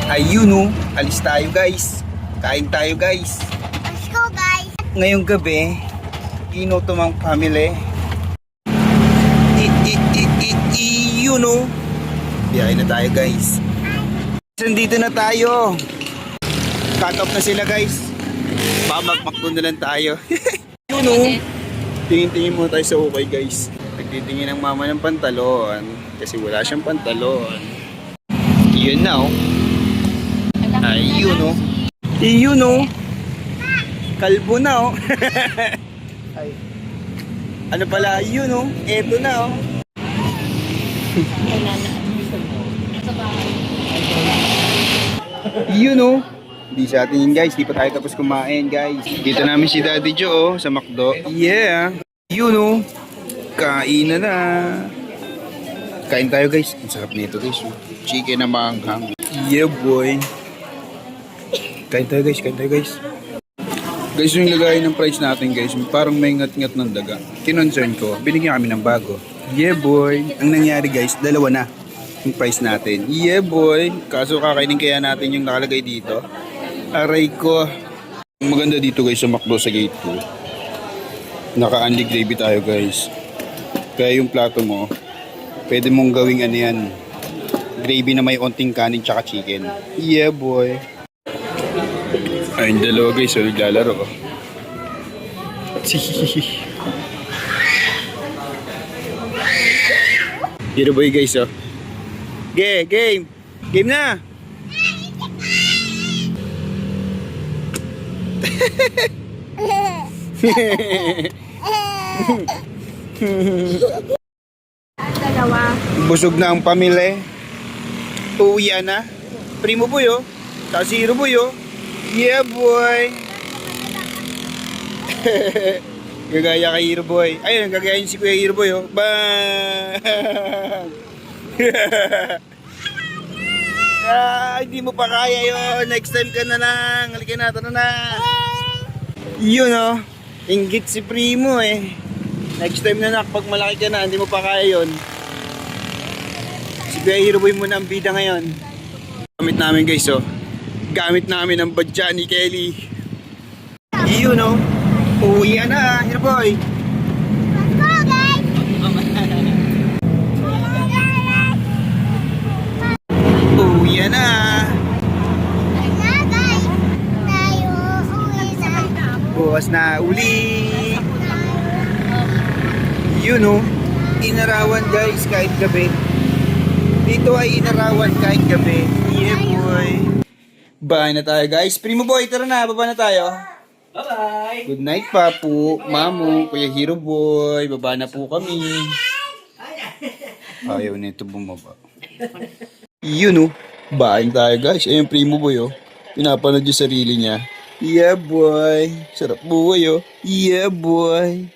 Ayun o, alis tayo guys. Kain tayo guys. Let's go, guys. Ngayong gabi, inutumang family. Yun o. Biyahe na tayo guys. Nandito na tayo. Cut off na sila guys. Magmakdo na lang tayo. Yun o. Tingin-tingin muna tayo sa ukay guys. Nagtitingin ng mama ng pantalon. Kasi wala siyang pantalon. Yun na o. Ayun o. Yun o. Kalbo na o. Ay. Ano pala yun o. Eto na o. Yun o. Hindi sa atin yun guys. Di pa tayo tapos kumain guys. Dito namin si Daddy Joe sa McDo. Yeah. Yun o. Kain na. Kain tayo guys. Ang sarap nito guys. Chicken na maanghang. Yeah boy. Kain tayo guys. Kain tayo guys. Guys, yung lagay ng price natin guys, parang may ngat-ngat ng daga. Kinonsern ko, binigyan kami ng bago. Yeah boy. Ang nangyari guys, dalawa na yung price natin. Yeah boy. Kaso kakainin kaya natin yung nakalagay dito. Aray ko. Ang maganda dito guys sa McDo sa gate 2. Naka-unli gravy tayo guys. Kaya yung plato mo, pwede mong gawing ano yan. Gravy na may onting kanin tsaka chicken. Yeah boy. Ay, yung dalawa guys, so naglalaro ko. Hero boy guys, oh. Game! Game na! Dalawa. Busog na ang pamilya. Uwian na. Primo boy, oh. Tapos Hero boy, oh. Yeah boy. Gagaya kay Hero boy. Ayun, gagayain si Kuya Hero boy, oh. Bang! Hindi mo pa kaya yun. Next time ka na lang. Halika na, tara na. Yun, oh. Inggit si Primo, eh. Next time na pag malaki ka na, hindi mo pa kaya yun. Si Kuya Hero boy muna ang bida ngayon. Gamit namin guys, oh. Gamit namin ang badya ni Kelly. Yun o. Uwi na, Hero boy. Let's go, guys. Uwi na. Na, guys. Tayo uwi na. Bukas na uli. Yun o. Inarawan guys kahit gabi. Dito ay inarawan kahit gabi. Yeah boy. Bye na tayo guys. Primo boy, tara na. Baba na tayo. Bye-bye! Good night papu, mamu, Kuya Hero boy. Baba na po kami. Ayaw nito bumaba. Yun o. Bain tayo guys. Ayun Primo boy oh. Pinapanood yung sarili niya. Yeah boy. Sarap buhay oh. Yeah boy.